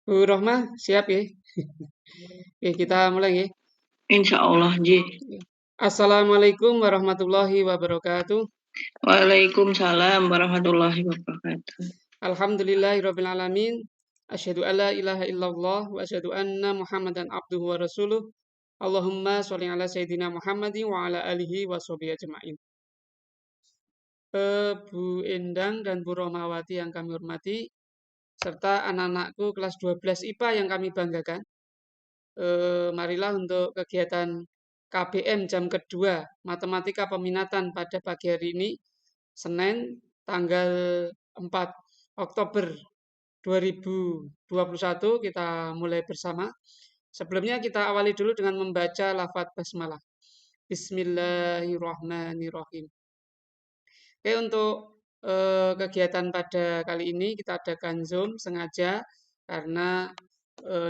Bu Rohmah, siap ya? Oke, kita mulai ya. Insya Allah, Ji. Assalamualaikum warahmatullahi wabarakatuh. Waalaikumsalam warahmatullahi wabarakatuh. Alhamdulillahirabbil alamin. Asyhadu alla ilaha illallah wa asyhadu anna Muhammadan abduhu wa rasuluh. Allahumma sholli ala sayyidina Muhammadin wa ala alihi wa sahbihi ajmain. Bu Endang dan Bu Romawati yang kami hormati, serta anak-anakku kelas 12 IPA yang kami banggakan. Marilah untuk kegiatan KBM jam kedua Matematika Peminatan pada pagi hari ini, Senin, tanggal 4 Oktober 2021, kita mulai bersama. Sebelumnya kita awali dulu dengan membaca lafadz basmalah. Bismillahirrahmanirrahim. Oke, untuk kegiatan pada kali ini kita adakan Zoom sengaja karena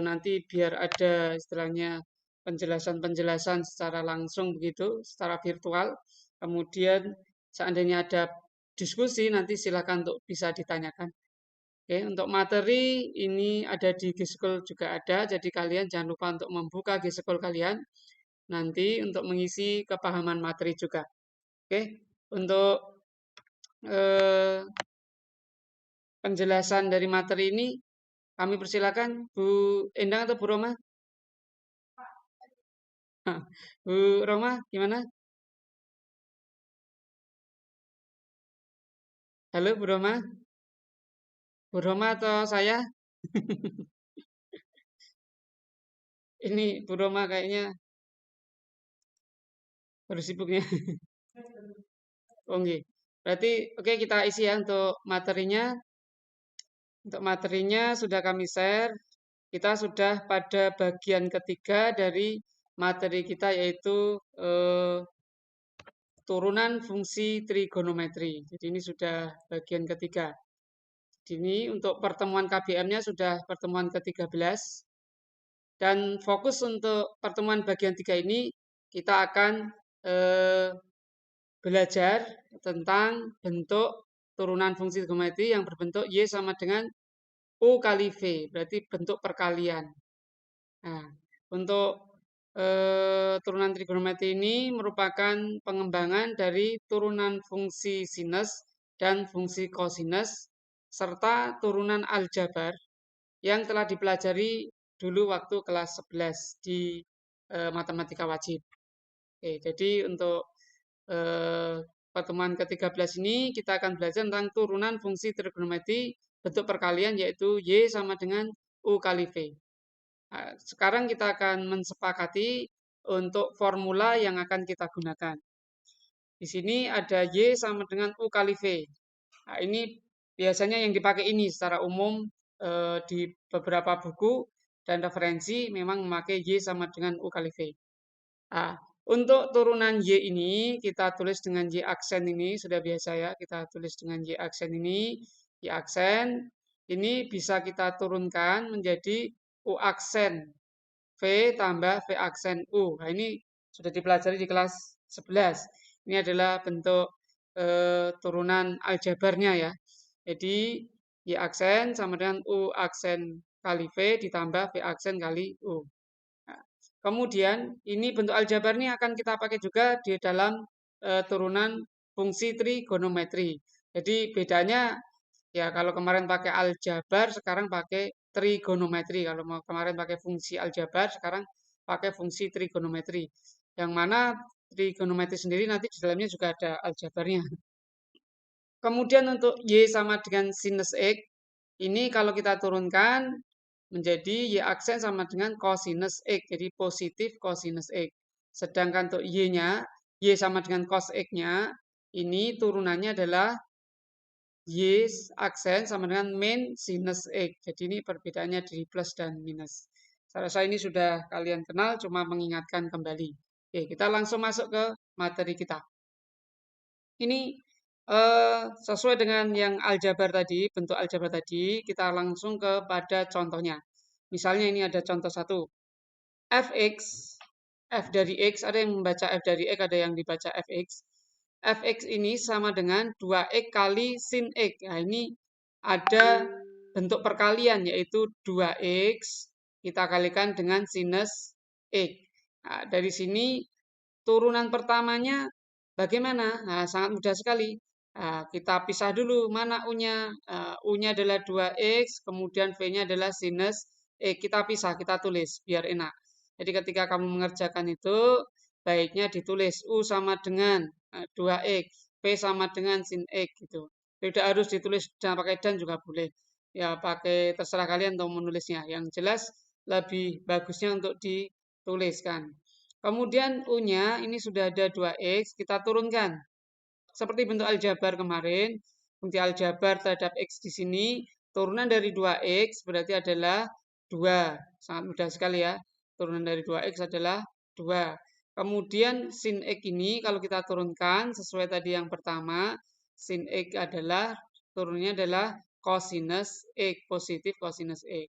nanti biar ada istilahnya penjelasan-penjelasan secara langsung begitu, secara virtual. Kemudian seandainya ada diskusi nanti silakan untuk bisa ditanyakan. Oke, untuk materi ini ada di G-School juga ada, jadi kalian jangan lupa untuk membuka G-School kalian nanti untuk mengisi kepahaman materi juga. Oke, untuk penjelasan dari materi ini kami persilakan Bu Endang atau Bu Roma. Bu Roma, gimana? Halo Bu Roma. Bu Roma atau saya? Ini Bu Roma kayaknya baru sibuknya. Oh, nggih. Berarti oke kita isi ya untuk materinya. Untuk materinya sudah kami share. Kita sudah pada bagian ketiga dari materi kita yaitu turunan fungsi trigonometri. Jadi ini sudah bagian ketiga. Ini untuk pertemuan KBM-nya sudah pertemuan ke-13. Dan fokus untuk pertemuan bagian 3 ini kita akan belajar tentang bentuk turunan fungsi trigonometri yang berbentuk Y sama dengan U kali V, berarti bentuk perkalian. Nah, untuk turunan trigonometri ini merupakan pengembangan dari turunan fungsi sinus dan fungsi kosinus serta turunan aljabar yang telah dipelajari dulu waktu kelas 11 di matematika wajib. Oke, jadi untuk pertemuan ke-13 ini kita akan belajar tentang turunan fungsi trigonometri bentuk perkalian yaitu Y sama dengan U kali V. Nah, sekarang kita akan mensepakati untuk formula yang akan kita gunakan. Di sini ada Y sama dengan U kali V. Nah, ini biasanya yang dipakai ini secara umum di beberapa buku dan referensi memang memakai Y sama dengan U kali V. Nah, untuk turunan Y ini kita tulis dengan Y aksen ini sudah biasa ya. Kita tulis dengan Y aksen ini. Y aksen ini bisa kita turunkan menjadi U aksen V tambah V aksen U. Nah, ini sudah dipelajari di kelas 11. Ini adalah bentuk turunan aljabarnya ya. Jadi Y aksen sama dengan U aksen kali V ditambah V aksen kali U. Nah, kemudian ini bentuk aljabar ini akan kita pakai juga di dalam turunan fungsi trigonometri. Jadi bedanya ya kalau kemarin pakai aljabar, sekarang pakai trigonometri. Kalau mau kemarin pakai fungsi aljabar, sekarang pakai fungsi trigonometri. Yang mana trigonometri sendiri nanti di dalamnya juga ada aljabarnya. Kemudian untuk Y sama dengan sinus X, ini kalau kita turunkan menjadi Y aksen sama dengan cosinus X, jadi positif cosinus X. Sedangkan untuk Y-nya, Y sama dengan cos X-nya, ini turunannya adalah Y aksen sama dengan min sinus X. Jadi ini perbedaannya dari plus dan minus. Saya rasa ini sudah kalian kenal, cuma mengingatkan kembali. Oke, kita langsung masuk ke materi kita. Ini sesuai dengan yang aljabar tadi, bentuk aljabar tadi, kita langsung kepada contohnya. Misalnya ini ada contoh 1. Fx, f dari x, ada yang membaca f dari x, ada yang dibaca fx. Fx ini sama dengan 2x kali sin x. Nah, ini ada bentuk perkalian yaitu 2x kita kalikan dengan sinus x. Nah, dari sini turunan pertamanya bagaimana? Nah, sangat mudah sekali. Nah, kita pisah dulu mana U-nya. U-nya adalah 2x, kemudian V-nya adalah sinus X. Kita pisah, kita tulis biar enak. Jadi ketika kamu mengerjakan itu, baiknya ditulis U sama dengan 2x, V sama dengan sin X gitu. Tidak harus ditulis dan pakai dan juga boleh. Ya pakai terserah kalian untuk menulisnya. Yang jelas lebih bagusnya untuk dituliskan. Kemudian U-nya ini sudah ada 2x, kita turunkan. Seperti bentuk aljabar kemarin, fungsi aljabar terhadap x di sini, turunan dari 2x berarti adalah 2. Sangat mudah sekali ya. Turunan dari 2x adalah 2. Kemudian sin x ini kalau kita turunkan sesuai tadi yang pertama, sin x adalah turunnya adalah cosinus x, positif cosinus x.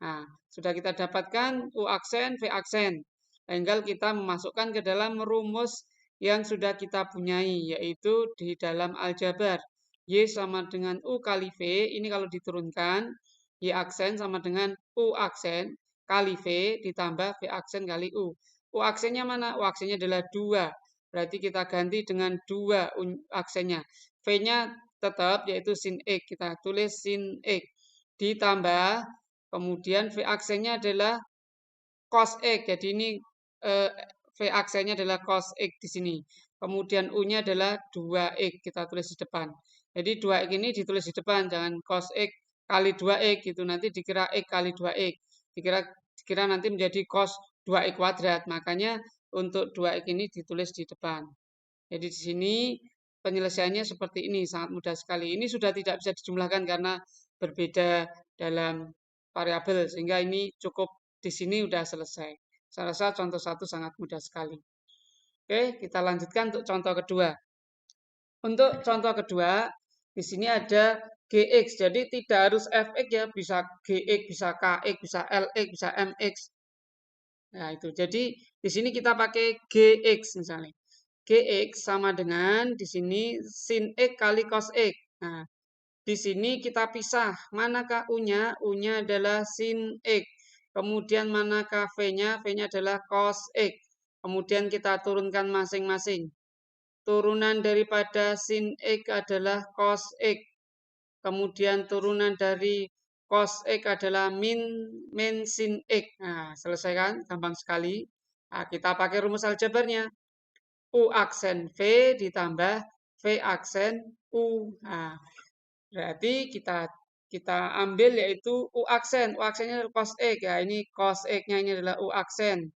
Nah, sudah kita dapatkan U aksen, V aksen. Tinggal kita memasukkan ke dalam rumus yang sudah kita punyai, yaitu di dalam aljabar. Y sama dengan U kali V, ini kalau diturunkan, Y aksen sama dengan U aksen kali V ditambah V aksen kali U. U aksennya mana? U aksennya adalah 2. Berarti kita ganti dengan 2 aksennya. V-nya tetap yaitu sin X. Kita tulis sin X. Ditambah kemudian V aksennya adalah cos X. Jadi ini V aksennya adalah cos X di sini. Kemudian U-nya adalah 2X. Kita tulis di depan. Jadi 2X ini ditulis di depan. Jangan cos X kali 2X gitu. Nanti dikira X kali 2X. Dikira nanti menjadi cos 2X kuadrat. Makanya untuk 2X ini ditulis di depan. Jadi di sini penyelesaiannya seperti ini. Sangat mudah sekali. Ini sudah tidak bisa dijumlahkan karena berbeda dalam variabel. Sehingga ini cukup di sini sudah selesai. Saya rasa contoh satu sangat mudah sekali. Oke, kita lanjutkan untuk contoh kedua. Untuk contoh kedua, di sini ada GX. Jadi tidak harus FX ya, bisa GX, bisa KX, bisa LX, bisa MX. Nah, itu. Jadi di sini kita pakai GX misalnya. GX sama dengan di sini sin X kali cos X. Nah, di sini kita pisah. Manakah U-nya? U-nya adalah sin X. Kemudian manakah V-nya? V-nya adalah cos X. Kemudian kita turunkan masing-masing. Turunan daripada sin X adalah cos X. Kemudian turunan dari cos X adalah min sin X. Nah, selesai kan? Gampang sekali. Nah, kita pakai rumus aljabarnya. U aksen V ditambah V aksen U. Nah, berarti kita ambil yaitu U aksen. U aksennya adalah cos X. Ya, ini cos X-nya ini adalah U aksen.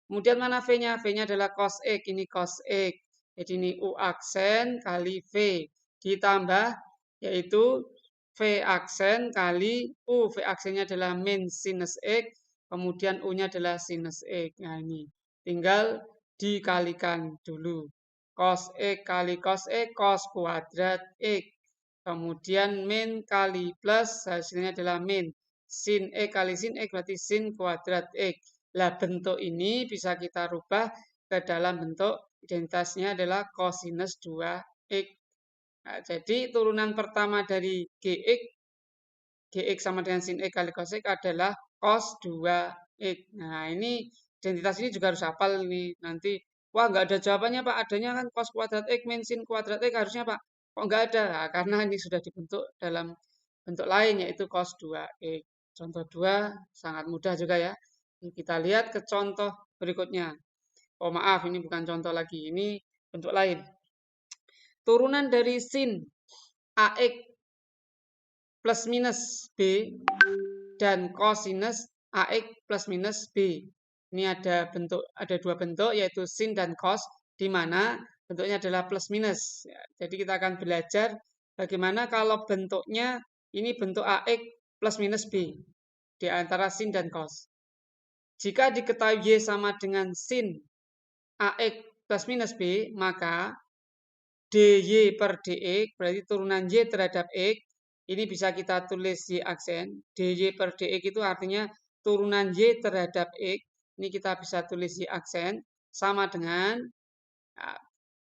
Kemudian mana V-nya? V-nya adalah cos X. Ini cos X. Jadi ini U aksen kali V. Ditambah yaitu V aksen kali U. V aksennya adalah min sinus X. Kemudian U-nya adalah sinus X. Nah ini. Tinggal dikalikan dulu. Cos X kali cos X, cos kuadrat X. Kemudian min kali plus, hasilnya adalah min. Sin X kali sin X berarti sin kuadrat X. Lah bentuk ini bisa kita rubah ke dalam bentuk identitasnya adalah cosinus 2X. Nah, jadi turunan pertama dari GX sama dengan sin X kali cos X adalah cos 2X. Nah, ini identitas ini juga harus hafal nih. Nanti, wah nggak ada jawabannya Pak. Adanya kan cos kuadrat X min sin kuadrat X harusnya Pak. Kok nggak ada? Nah, karena ini sudah dibentuk dalam bentuk lain yaitu cos 2X. Contoh 2 sangat mudah juga ya. Kita lihat ke contoh berikutnya. Oh maaf, ini bukan contoh lagi. Ini bentuk lain. Turunan dari sin AX plus minus B dan cosinus AX plus minus B. Ini ada dua bentuk yaitu sin dan cos di mana bentuknya adalah plus minus. Ya, jadi kita akan belajar bagaimana kalau bentuknya ini bentuk AX plus minus B di antara sin dan cos. Jika diketahui Y sama dengan sin AX plus minus B, maka dy per dx berarti turunan Y terhadap X ini bisa kita tulis Y aksen. dy per dx itu artinya turunan Y terhadap X. Ini kita bisa tulis Y aksen sama dengan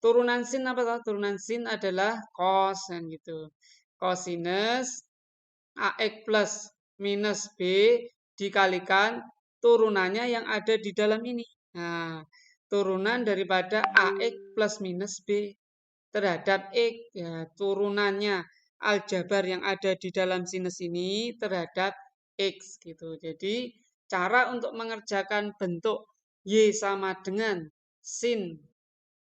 turunan sin apa toh? Turunan sin adalah cos kan gitu. Cosinus AX plus minus B dikalikan turunannya yang ada di dalam ini. Nah, turunan daripada AX plus minus B terhadap X, ya, turunannya aljabar yang ada di dalam sinus ini terhadap X gitu. Jadi, cara untuk mengerjakan bentuk Y sama dengan sin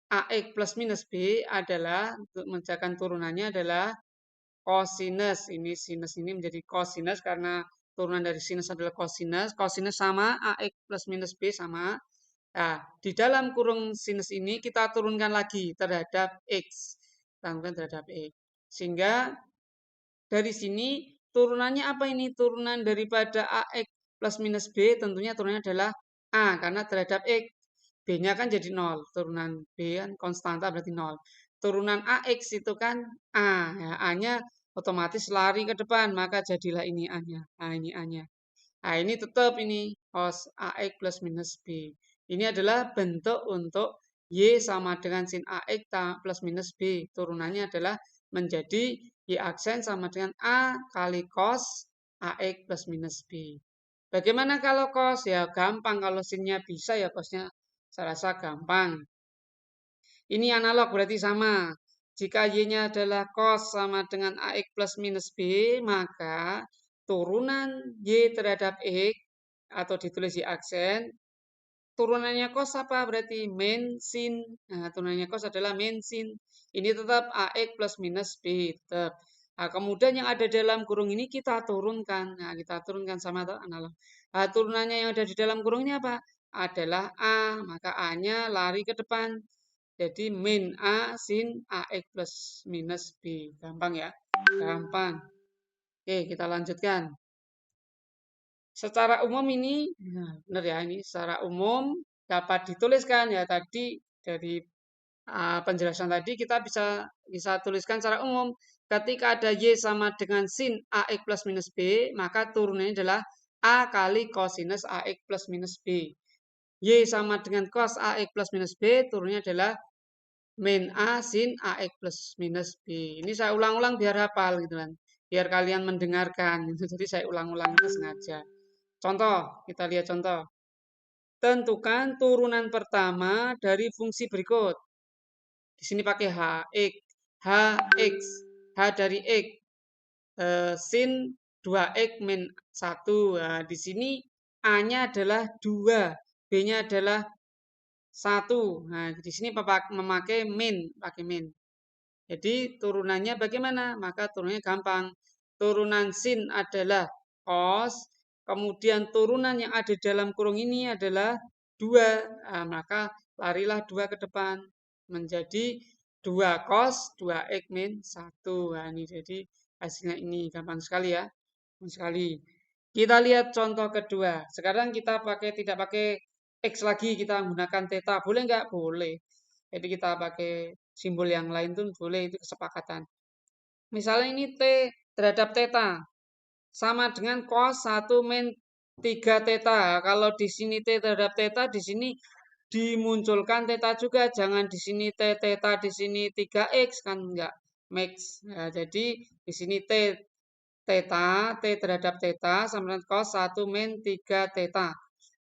AX plus minus B adalah, untuk mengerjakan turunannya adalah cosinus. Ini sinus ini menjadi cosinus karena turunan dari sinus adalah cosinus. Cosinus sama AX plus minus B sama. Nah, di dalam kurung sinus ini kita turunkan lagi terhadap X. Turunkan terhadap X. Sehingga dari sini turunannya apa ini? Turunan daripada AX plus minus B tentunya turunannya adalah A karena terhadap X. B-nya kan jadi 0. Turunan B kan konstanta berarti 0. Turunan AX itu kan A. Ya, A-nya otomatis lari ke depan. Maka jadilah ini A-nya. Nah, ini A-nya. Nah, ini tetap ini cos AX plus minus B. Ini adalah bentuk untuk Y sama dengan sin AX plus minus B. Turunannya adalah menjadi Y aksen sama dengan A kali cos AX plus minus B. Bagaimana kalau cos? Ya gampang, kalau sinnya bisa ya cosnya saya rasa gampang. Ini analog berarti sama. Jika Y-nya adalah cos sama dengan AX plus minus B, maka turunan Y terhadap X atau ditulis Y aksen, turunannya cos apa? Berarti min sin. Nah, turunannya cos adalah min sin. Ini tetap AX plus minus B. Tetap. Nah, kemudian yang ada dalam kurung ini kita turunkan. Nah, kita turunkan sama atau analog. Nah, turunannya yang ada di dalam kurung ini apa? Adalah A. Maka A-nya lari ke depan. Jadi min A sin AX plus minus B. Gampang ya? Gampang. Oke, kita lanjutkan. Secara umum ini, nah, benar ya, ini secara umum dapat dituliskan ya tadi dari penjelasan tadi kita bisa tuliskan secara umum. Ketika ada Y sama dengan sin AX plus minus B, maka turunannya adalah A kali cosinus AX plus minus B. Y sama dengan cos AX plus minus B, turunnya adalah min A sin AX plus minus B. Ini saya ulang-ulang biar hafal gitu kan. Biar kalian mendengarkan. Jadi saya ulang-ulang itu sengaja. Contoh, kita lihat contoh. Tentukan turunan pertama dari fungsi berikut. Di sini pakai H, X, H, X, H dari X, sin 2X min 1. Nah, di sini A-nya adalah 2, B-nya adalah 1. Nah, di sini memakai min, pakai min. Jadi turunannya bagaimana? Maka turunannya gampang. Turunan sin adalah cos, kemudian turunan yang ada dalam kurung ini adalah 2. Nah, maka larilah 2 ke depan. Menjadi 2 cos 2x min 1. Nah, ini jadi hasilnya ini. Gampang sekali ya. Gampang sekali. Kita lihat contoh kedua. Sekarang kita tidak pakai X lagi, kita menggunakan theta. Boleh nggak? Boleh. Jadi kita pakai simbol yang lain tuh boleh, itu kesepakatan. Misalnya ini T terhadap theta sama dengan cos 1 min 3 theta. Kalau di sini T terhadap theta, di sini dimunculkan theta juga. Jangan di sini T theta, di sini 3x kan enggak max. Nah, jadi di sini T theta, T terhadap theta sama dengan cos 1 min 3 theta.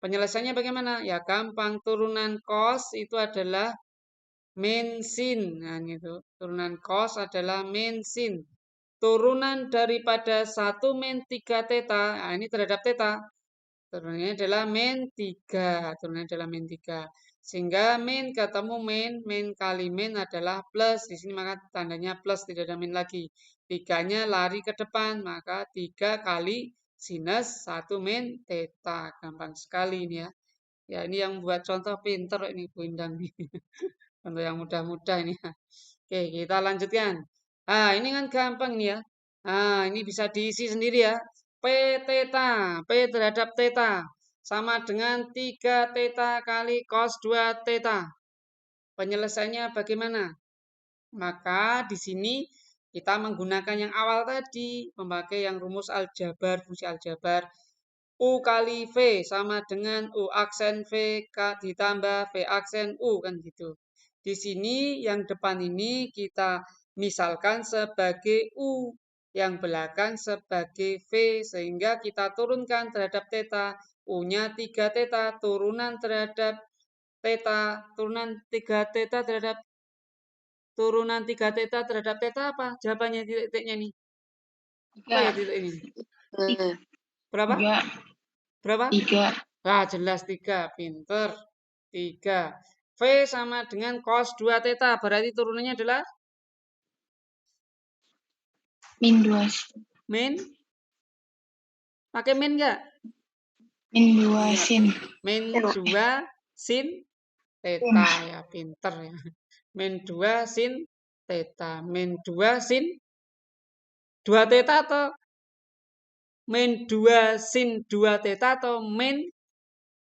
Penyelesaiannya bagaimana? Ya gampang, turunan cos itu adalah min sin. Nah, gitu. Turunan cos adalah min sin. Turunan daripada 1 min 3 theta, nah ini terhadap theta. Turunannya adalah min 3. Turunannya adalah min 3. Sehingga min ketemu min kali min adalah plus. Di sini maka tandanya plus, tidak ada min lagi. 3-nya lari ke depan, maka 3 kali sinus 1 min theta. Gampang sekali ini ya. Ya, ini yang buat contoh pinter ini Bu Indang nih. Contoh yang mudah-mudah ini. Oke, kita lanjutkan. Ah, ini kan gampang nih ya. Ah, ini bisa diisi sendiri ya. P theta, P terhadap theta sama dengan 3 theta kali cos 2 theta. Penyelesaiannya bagaimana? Maka di sini kita menggunakan yang awal tadi, memakai yang rumus aljabar, fungsi aljabar. U kali V sama dengan U aksen V ditambah V aksen U, kan gitu. Di sini yang depan ini kita misalkan sebagai U. yang belakang sebagai V. Sehingga kita turunkan terhadap theta. U-nya 3 theta, turunan terhadap theta, turunan 3 theta terhadap theta apa? Jawabannya titik-titiknya nih. Apa ya titik ini? Berapa? Tiga. Berapa? 3. Nah, jelas 3. Pinter. 3. V sama dengan cos 2 theta. Berarti turunannya adalah? Min 2. Min? Pakai min nggak? Min 2 sin. Min 2 sin theta ya. Pinter ya. Min 2 sin theta. Min 2 sin 2 theta atau min 2 sin 2 theta atau min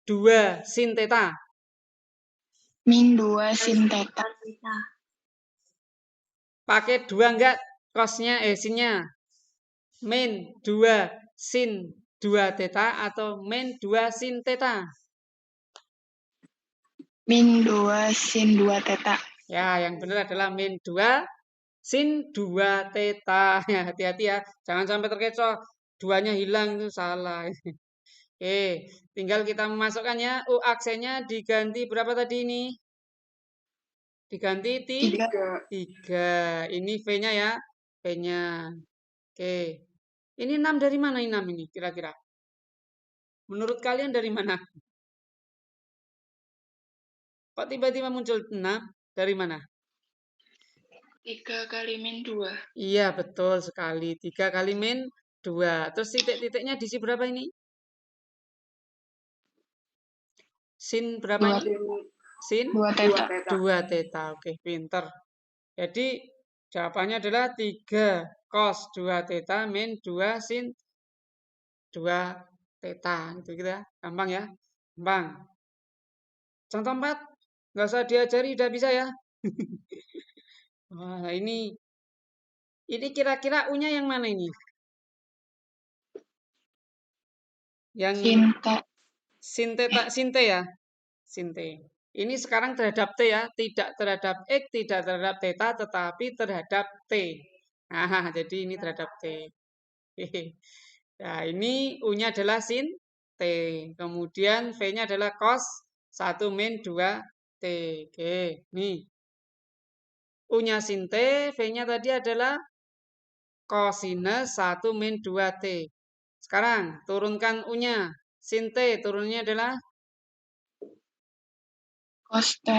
2 sin theta? Min 2 sin theta. Pakai 2 enggak cosnya sinnya? Min 2 sin 2 theta atau min 2 sin theta? Min 2 sin 2 theta. Ya, yang benar adalah min 2 sin 2 theta. Ya, hati-hati ya. Jangan sampai terkecoh. Duanya hilang itu salah. Oke, tinggal kita memasukkannya. U aksennya diganti berapa tadi ini? Diganti 3. Ini V-nya ya. V-nya. Oke. Ini 6 dari mana ini 6 ini kira-kira? Menurut kalian dari mana? Kok tiba-tiba muncul 6? Dari mana? 3 kali min 2. Iya, betul sekali. 3 kali min 2. Terus titik-titiknya diisi berapa ini? Sin berapa ini? Sin 2 theta. 2 theta. Oke, pinter. Jadi jawabannya adalah 3 cos 2 theta min 2 sin 2 theta. Gitu kita. Gampang ya? Gampang. Contoh 4. Nggak usah diajari, udah bisa ya. Wah, ini kira-kira U-nya yang mana ini? Yang sinte ya. Sinte. Ini sekarang terhadap T ya, tidak terhadap X, tidak terhadap theta, tetapi terhadap T. Nah, jadi ini terhadap T. Nah, ini U-nya adalah sin T. Kemudian V-nya adalah cos 1 min 2 T. Oke, nih. U-nya sin T, V-nya tadi adalah cosinus 1 min 2 T. Sekarang, turunkan U-nya. Sin T, turunnya adalah? Cos T.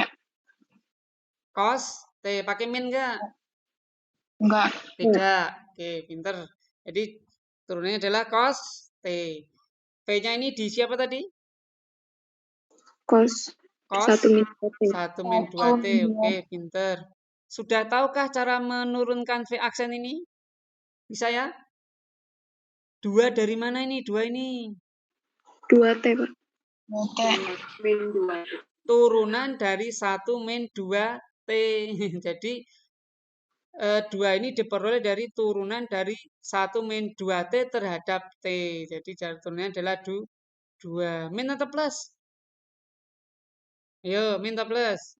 Cos T. Pakai min enggak? Enggak. Tidak. Oke, pinter. Jadi, turunnya adalah cos T. V-nya ini di siapa tadi? Cos 1 min 2 T. 1 min 2 T. Oke, pinter. Sudah tahukah cara menurunkan V aksen ini? Bisa ya? 2 dari mana ini? 2 ini. 2 T, Pak. 2 T. Min 2. Turunan dari 1 min 2 T. Jadi, 2 ini diperoleh dari turunan dari 1 min 2 T terhadap T. Jadi, turunannya adalah 2. Min atau plus? Ayo, min atau plus?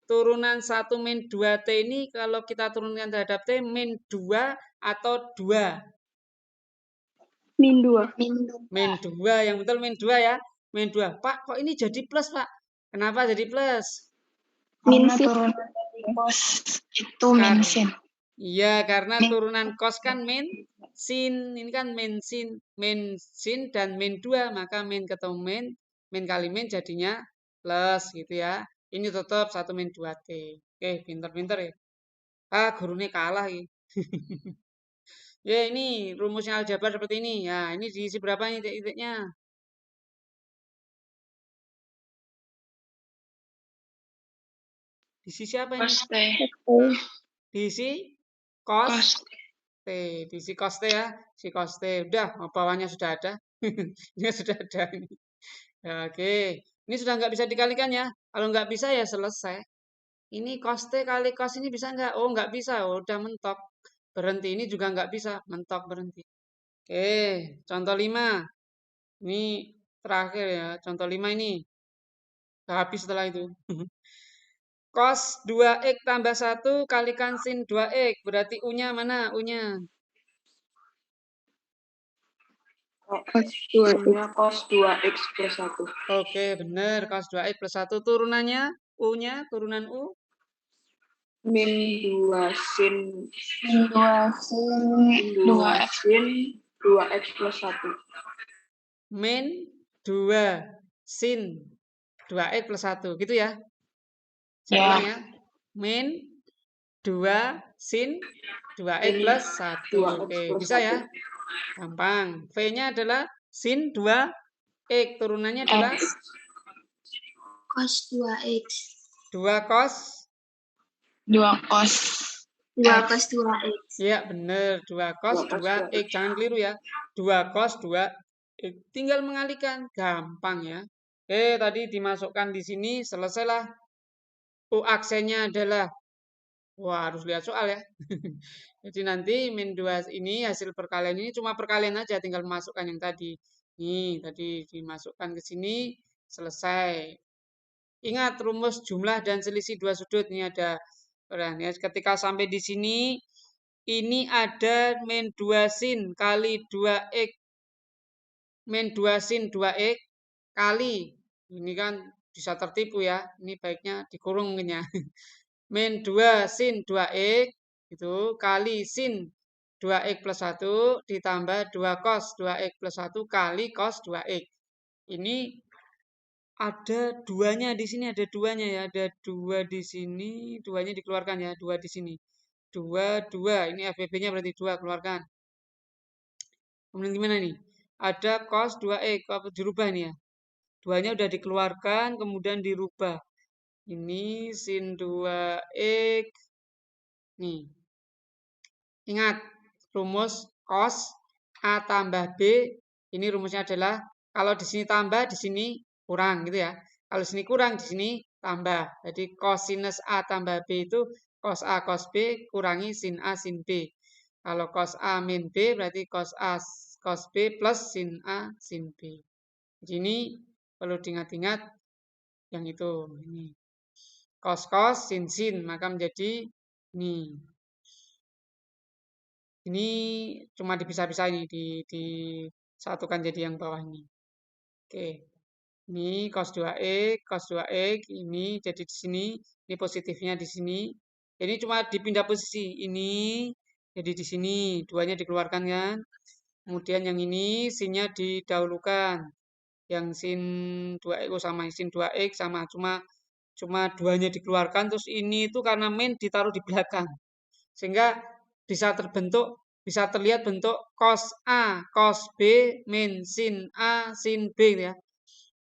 Turunan 1 min 2 T ini kalau kita turunkan terhadap T, min 2 atau 2? Min 2. Min 2, yang betul min 2 ya. Min 2. Pak, kok ini jadi plus, Pak? Kenapa jadi plus? Min Karena sin. turunan dari cos itu min sin. Iya, karena turunan cos kan min sin. Ini kan min sin dan min 2. Maka min ketemu min kali min jadinya plus gitu ya. Ini tetap 1 min 2 T. Oke, pinter-pinter ya. Ah, gurunya kalah ya. Ya, ini rumusnya aljabar seperti ini. Ya, ini diisi berapa nih titik-titiknya? Diisi siapa ini? Cos T. Diisi cos Cos T. Diisi cos T ya. Si cos T. Udah, bawahnya sudah ada. Ini sudah ada ini. Ya, oke. Ini sudah nggak bisa dikalikan ya. Kalau nggak bisa ya selesai. Ini cos T kali cos ini bisa nggak? Oh, nggak bisa. Oh, udah mentok. Berhenti. Ini juga nggak bisa. Mentok berhenti. Oke, contoh 5. Ini terakhir ya. Contoh 5 ini. Udah habis setelah itu. Cos 2X tambah 1 kalikan sin 2X. Berarti U-nya mana? U-nya. Cos 2X. Iya. Cos 2X plus 1. Oke, benar. Cos 2X plus 1. Turunannya, U-nya, turunan U. Min 2 sin. Min 2 sin 2X. Sin 2X plus 1. Min 2 sin 2X plus 1. Gitu ya. Saya ulang ya. Min 2 sin 2X plus 1. Oke, bisa ya. Gampang. V-nya adalah sin 2X. Turunannya adalah Cos 2X. 2 cos. 2 cos. 2 cos 2X. Ya, benar. 2 cos 2X. Jangan keliru ya. 2 cos 2X. Tinggal mengalihkan. Gampang ya. Tadi dimasukkan di sini. Selesailah. U aksennya adalah. Wah, harus lihat soal ya. Jadi nanti min 2 ini hasil perkalian ini cuma perkalian aja. Tinggal masukkan yang tadi. Nih, tadi dimasukkan ke sini. Selesai. Ingat rumus jumlah dan selisih dua sudut. Ini ada. Ya, ketika sampai di sini. Ini ada min 2 sin kali 2X. Min 2 sin 2X kali. Ini kan bisa tertipu ya. Ini baiknya dikurung mungkin ya. Min 2 sin 2X itu kali sin 2X plus 1 ditambah 2 cos 2X plus 1 kali cos 2X. Ini ada duanya di sini, ada duanya ya. Ada 2 di sini, duanya dikeluarkan ya, 2 di sini. 2, 2. Ini FBB-nya berarti 2, keluarkan. Kemudian gimana nih? Ada cos 2X, apa dirubah ini ya? Duanya udah dikeluarkan, kemudian dirubah. Ini sin 2X. Nih. Ingat, rumus cos A tambah B. Ini rumusnya adalah, kalau di sini tambah, di sini kurang gitu ya. Kalau di sini kurang, di sini tambah. Jadi cosinus A tambah B itu cos A cos B kurangi sin A sin B. Kalau cos A min B berarti cos A cos B plus sin A sin B. Jadi ini perlu diingat-ingat yang itu. Ini cos cos sin sin maka menjadi ini. Ini cuma dipisah-pisah ini disatukan jadi yang bawah ini. Oke. Ini cos 2X ini jadi di sini, ini positifnya di sini. Ini cuma dipindah posisi. Ini jadi di sini, duanya dikeluarkan kan. Kemudian yang ini sinnya didahulukan. Yang sin 2X sama sin 2X sama cuma duanya dikeluarkan terus ini itu karena min ditaruh di belakang. Sehingga bisa terlihat bentuk cos A, cos B, min sin A, sin B ya.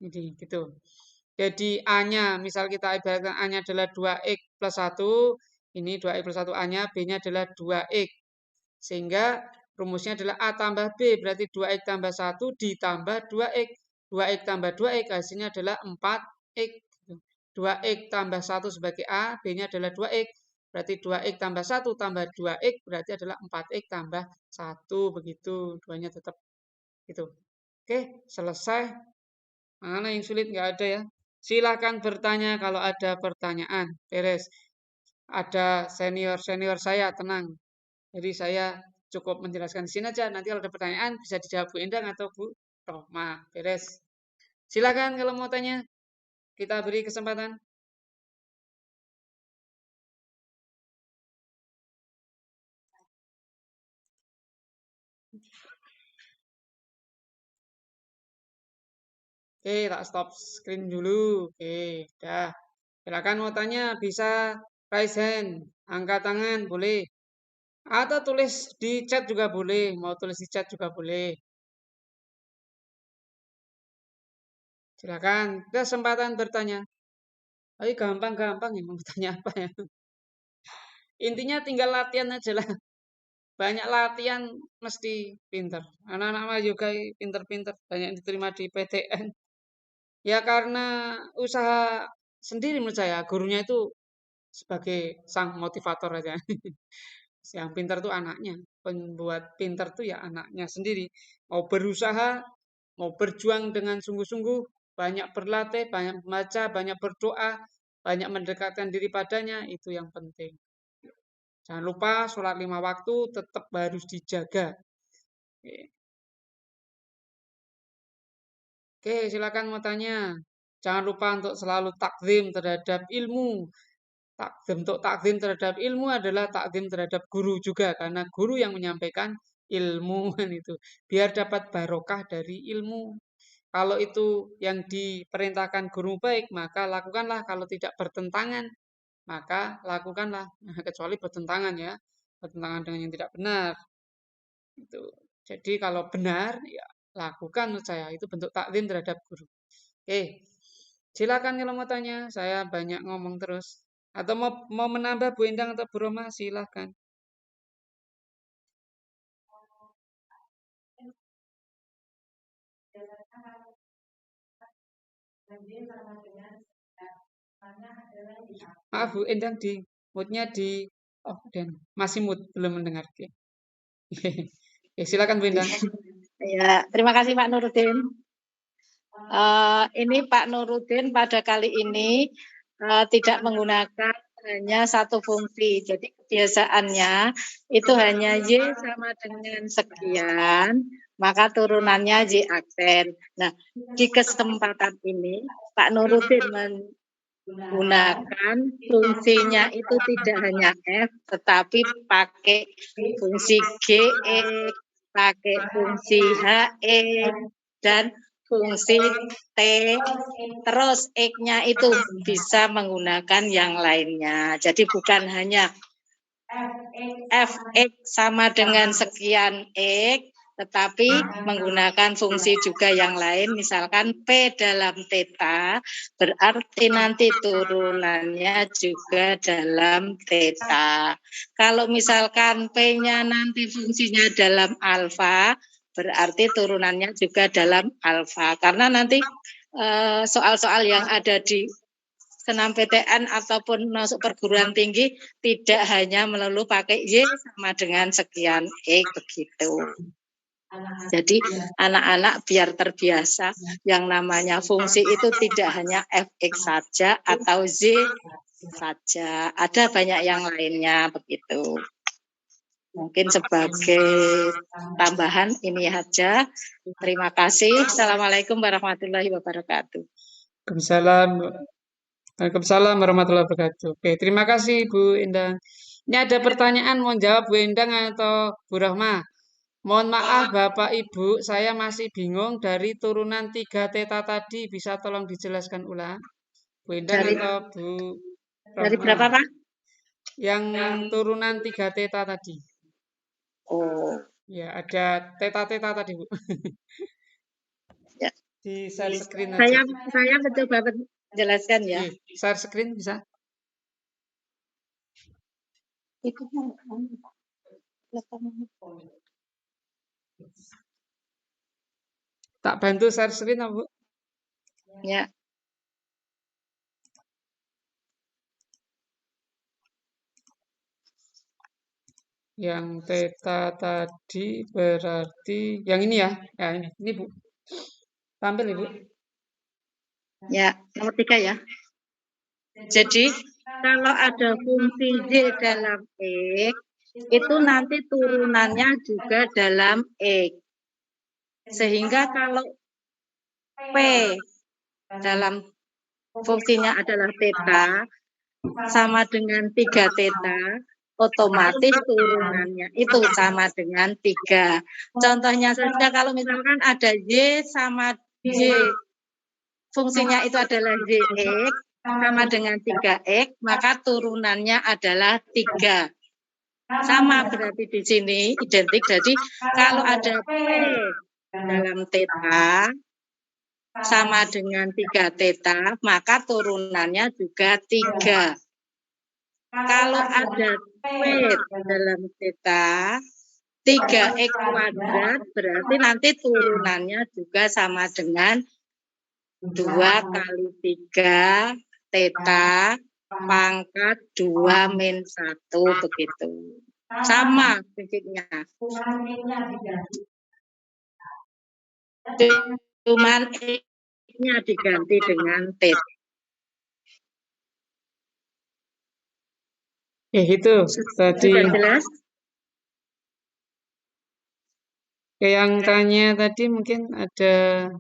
Jadi gitu. Jadi A-nya, misal kita ibaratkan A-nya adalah 2X plus 1, ini 2X plus 1 A-nya, B-nya adalah 2X. Sehingga rumusnya adalah A tambah B, berarti 2X tambah 1 ditambah 2X. 2X tambah 2X hasilnya adalah 4X. 2X tambah 1 sebagai A, B-nya adalah 2X. Berarti 2X tambah 1 tambah 2X berarti adalah 4X tambah 1. Begitu, duanya tetap gitu. Oke, selesai. Mana yang sulit? Nggak ada ya. Silahkan bertanya kalau ada pertanyaan. Beres. Ada senior-senior saya, tenang. Jadi saya cukup menjelaskan di sini aja. Nanti kalau ada pertanyaan bisa dijawab Bu Endang atau Bu Roma. Beres. Silahkan kalau mau tanya. Kita beri kesempatan. Oke, tak stop screen dulu. Oke, dah. Silakan mau tanya bisa raise hand, angkat tangan boleh. Atau tulis di chat juga boleh. Mau tulis di chat juga boleh. Silakan, kesempatan bertanya. Tapi gampang-gampang ya mau bertanya apa ya. Intinya tinggal latihan aja lah. Banyak latihan mesti pinter. Anak-anak mah juga pinter-pinter. Banyak diterima di PTN. Ya karena usaha sendiri menurut saya. Gurunya itu sebagai sang motivator aja. Yang pinter tuh anaknya. Pembuat pinter tuh ya anaknya sendiri. Mau berusaha, mau berjuang dengan sungguh-sungguh, banyak berlatih, banyak membaca, banyak berdoa, banyak mendekatkan diri padanya, itu yang penting. Jangan lupa sholat 5 waktu tetap harus dijaga. Oke, silakan mau tanya. Jangan lupa untuk selalu takzim terhadap ilmu. Bentuk takzim terhadap ilmu adalah takzim terhadap guru juga, karena guru yang menyampaikan ilmu itu biar dapat barokah dari ilmu. Kalau itu yang diperintahkan guru baik, maka lakukanlah. Kalau tidak bertentangan, maka lakukanlah. Kecuali bertentangan ya, bertentangan dengan yang tidak benar. Itu. Jadi kalau benar, ya lakukan menurut saya. Itu bentuk takzim terhadap guru. Oke, silakan kalau mau tanya. Saya banyak ngomong terus. Atau mau menambah Bu Endang atau Bu Roma, silahkan. Maaf Bu Endang, di moodnya di dan masih mood belum mendengar. Oke. Silakan Bu Endang. Ya, terima kasih Pak Nurudin. Ini Pak Nurudin pada kali ini tidak menggunakan hanya satu fungsi. Jadi kebiasaannya itu hanya Y sama dengan sekian, maka turunannya Y aksen. Nah, di kesempatan ini Pak Nurudin menggunakan fungsinya itu tidak hanya F, tetapi pakai fungsi GX, pakai fungsi HX, dan fungsi T, terus X-nya itu bisa menggunakan yang lainnya. Jadi bukan hanya Fx sama dengan sekian X, tetapi menggunakan fungsi juga yang lain, misalkan P dalam theta, berarti nanti turunannya juga dalam theta. Kalau misalkan P-nya nanti fungsinya dalam alfa, berarti turunannya juga dalam alfa. Karena nanti soal-soal yang ada di senam PTN ataupun masuk perguruan tinggi tidak hanya melulu pakai Y sama dengan sekian X begitu. Jadi anak-anak biar terbiasa yang namanya fungsi itu tidak hanya Fx saja atau Z saja, ada banyak yang lainnya begitu. Mungkin sebagai tambahan ini saja. Terima kasih. Assalamualaikum warahmatullahi wabarakatuh. Waalaikumsalam warahmatullahi wabarakatuh. Oke, terima kasih Bu Endang. Ini ada pertanyaan, mau jawab Bu Endang atau Bu Rahma? Mohon maaf Bapak Ibu, saya masih bingung dari turunan 3 theta tadi. Bisa tolong dijelaskan ulang? Bu Endang atau Bu Rahma? Dari berapa Pak? Yang turunan 3 theta tadi. Oh. Ya, ada theta-theta tadi Bu. Ya. Di share screen aja. Saya mencoba jelaskan ya. Share screen bisa? Itu tak bantu share screen Bu? Ya. Yang theta tadi berarti yang ini ya. Ya ini Bu. Tampil Ibu. Ya, nomor 3 ya. Jadi kalau ada fungsi Y dalam X, itu nanti turunannya juga dalam X. Sehingga kalau P dalam fungsinya adalah theta sama dengan 3 theta, otomatis turunannya itu sama dengan 3. Contohnya saja kalau misalkan ada Y sama Y, fungsinya itu adalah YX, sama dengan 3X, maka turunannya adalah 3. Sama berarti di sini identik. Jadi kalau ada P dalam theta sama dengan 3 theta, maka turunannya juga 3. Kalau ada P dalam theta 3X kuadrat, berarti nanti turunannya juga sama dengan 2 kali 3 theta pangkat 2 min 1 begitu. Sama prinsipnya. Cuman X-nya diganti dengan theta. Itu tadi. Sudah jelas? Yang tanya tadi mungkin ada.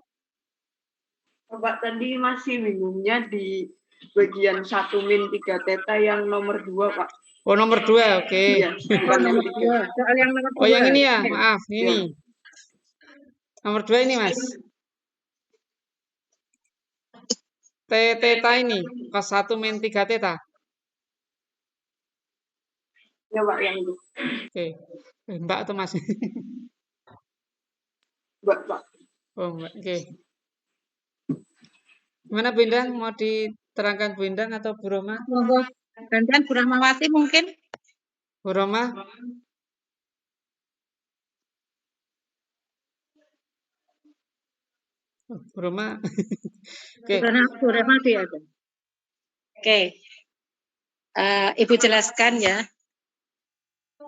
Pak tadi masih bingungnya di bagian 1 min 3 teta yang nomor 2, Pak. Oh, nomor 2, oke. Iya, bukan yang Nomor 3. 2. Soal yang nomor 2. Oh, yang ini ya, maaf, ini. Nomor 2 ini, Mas. Teta ini, cos 1 min 3 teta. Ya, Pak, yang itu. Oke. Mbak atau Mas? Mbak, Pak. Oh, Mbak. Oke. Gimana Bu Indang? Mau diterangkan Bu Indang atau Bu Roma? Monggo. Gantian Bu Rahmawati mungkin. Bu Roma? Bu Roma? Oke. Bu Rahmawati ada. Oke. Ibu jelaskan ya.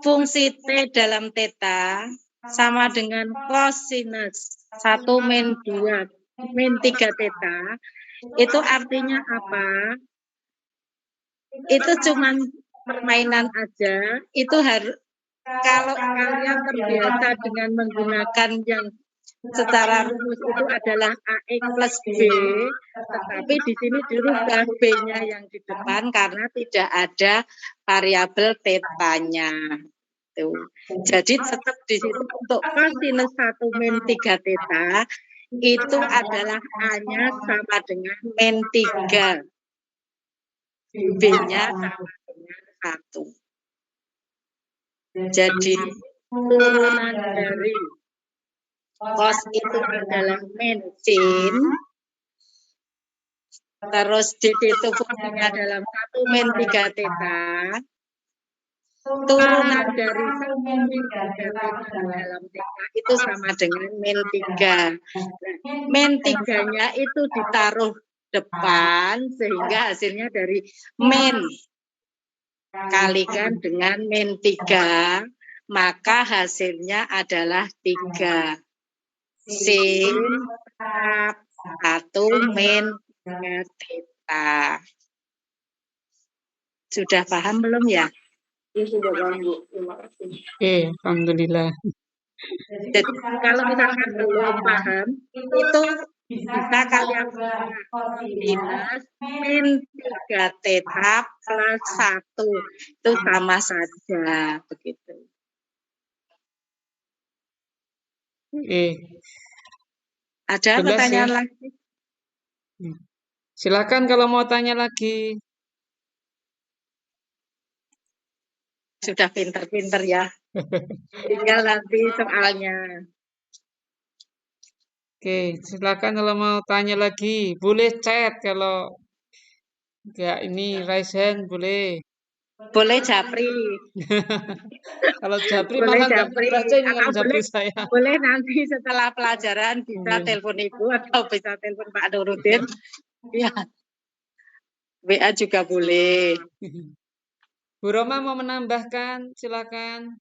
Fungsi T dalam teta sama dengan cosinus 1 min 2 min 3 teta. Itu artinya apa? Itu cuma permainan aja. Itu harus kalau kalian terbiasa dengan menggunakan yang secara rumus itu adalah AX plus B, tetapi di sini dirubah B-nya yang di depan karena tidak ada variabel tetanya. Tuh. Jadi tetap di situ untuk cosinus 1 min 3 teta itu adalah A-nya sama dengan min 3. B-nya sama dengan 1. Jadi turunan dari cos itu adalah min sin, terus dt itu fungsinya dalam 1 min 3 teta, turunan dari 1 min 3 teta dalam teta itu sama dengan min 3. Min 3-nya itu ditaruh depan sehingga hasilnya dari min kalikan dengan min 3, maka hasilnya adalah 3. Sin 1 min 3 teta. Sudah paham belum ya? Ya, sudah paham, Bu. Terima kasih. Oke, alhamdulillah. Jadi kalau misalkan belum paham, itu bisa kalian minus min 3 teta plus 1. Itu sama saja, begitu. Oke. Ada Jelas pertanyaan ya? lagi? Silakan kalau mau tanya lagi. Sudah pinter-pinter ya. Tinggal nanti soalnya. Oke, silakan kalau mau tanya lagi. Boleh chat kalau enggak ini raise hand boleh. Boleh japri. Kalau japri Boleh malah nggak japri. baca ini kalau Atau japri saya. boleh nanti setelah pelajaran bisa telepon Ibu atau bisa telepon Pak Nurudin. Ya. WA juga boleh. Bu Roma mau menambahkan, silakan.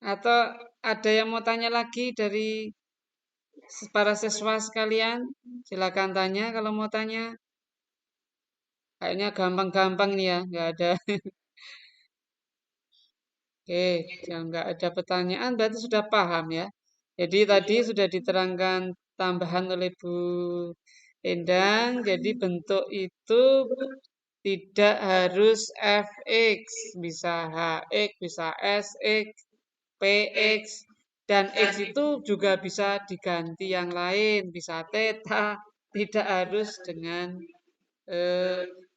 Atau ada yang mau tanya lagi dari para siswa sekalian? Silakan tanya kalau mau tanya. Kayaknya gampang-gampang nih ya, nggak ada. Oke, yang nggak ada pertanyaan berarti sudah paham ya. Jadi tadi sudah diterangkan tambahan oleh Bu Endang. Jadi bentuk itu tidak harus fx, bisa hx, bisa sx, px, dan x itu juga bisa diganti yang lain, bisa theta, tidak harus dengan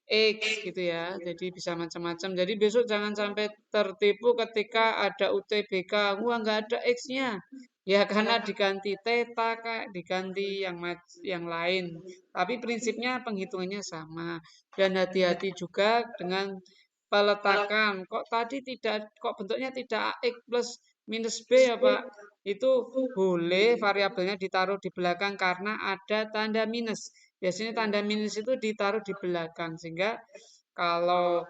X gitu ya. Jadi bisa macam-macam. Jadi besok jangan sampai tertipu ketika ada UTBK, wah nggak ada X-nya. Ya karena diganti theta Kak, diganti yang lain. Tapi prinsipnya penghitungannya sama. Dan hati-hati juga dengan peletakan. Kok tadi tidak, kok bentuknya tidak AX plus minus B ya Pak? Itu boleh variabelnya ditaruh di belakang karena ada tanda minus. Biasanya tanda minus itu ditaruh di belakang sehingga kalau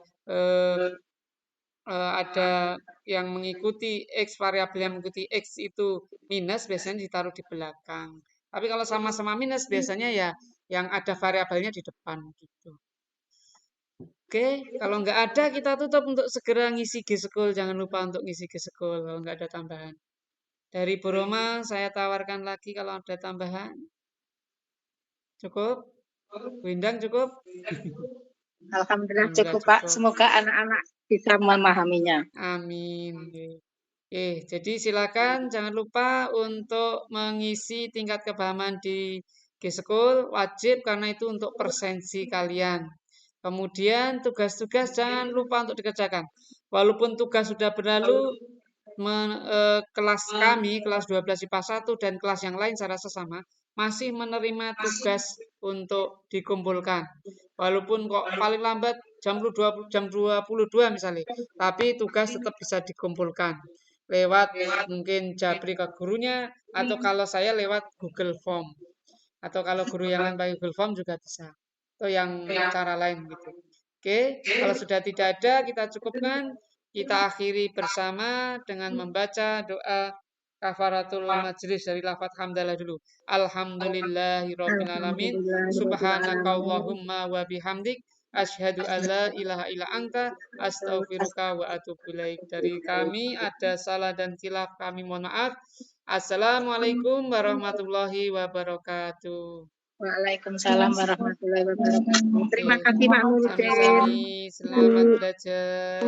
ada yang mengikuti X, variabel yang mengikuti X itu minus biasanya ditaruh di belakang. Tapi kalau sama-sama minus biasanya ya yang ada variabelnya di depan gitu. Oke, kalau nggak ada kita tutup untuk segera ngisi G-School. Jangan lupa untuk ngisi G-School kalau nggak ada tambahan. Dari Bu Roma saya tawarkan lagi kalau ada tambahan. Cukup? Bu Indang cukup? Alhamdulillah Alhamdulillah cukup Pak. cukup. Semoga anak-anak bisa memahaminya. Amin. Jadi silakan jangan lupa untuk mengisi tingkat kepahaman di G-School, wajib karena itu untuk persensi kalian. Kemudian tugas-tugas jangan lupa untuk dikerjakan. Walaupun tugas sudah berlalu, kelas kami, kelas 12 IPA 1 dan kelas yang lain saya rasa sama, masih menerima tugas untuk dikumpulkan. Walaupun kok paling lambat jam 22 misalnya, tapi tugas tetap bisa dikumpulkan lewat mungkin Jabri ke gurunya, atau kalau saya lewat Google Form, atau kalau guru yang lain pakai Google Form juga bisa, atau yang cara lain gitu. Oke, kalau sudah tidak ada kita cukupkan, kita akhiri bersama dengan membaca doa kafaratul majlis dari lafaz hamdalah dulu. Alhamdulillahirabbil alamin, subhanakallahumma wa bihamdik, asyhadu alla ilaha illa anta, astaghfiruka wa atubu ilaik. Dari kami ada salah dan khilaf, kami mohon maaf. Assalamualaikum warahmatullahi wabarakatuh. Waalaikumsalam warahmatullahi wabarakatuh. Terima kasih Pak Sami-sami, Muridin. selamat belajar.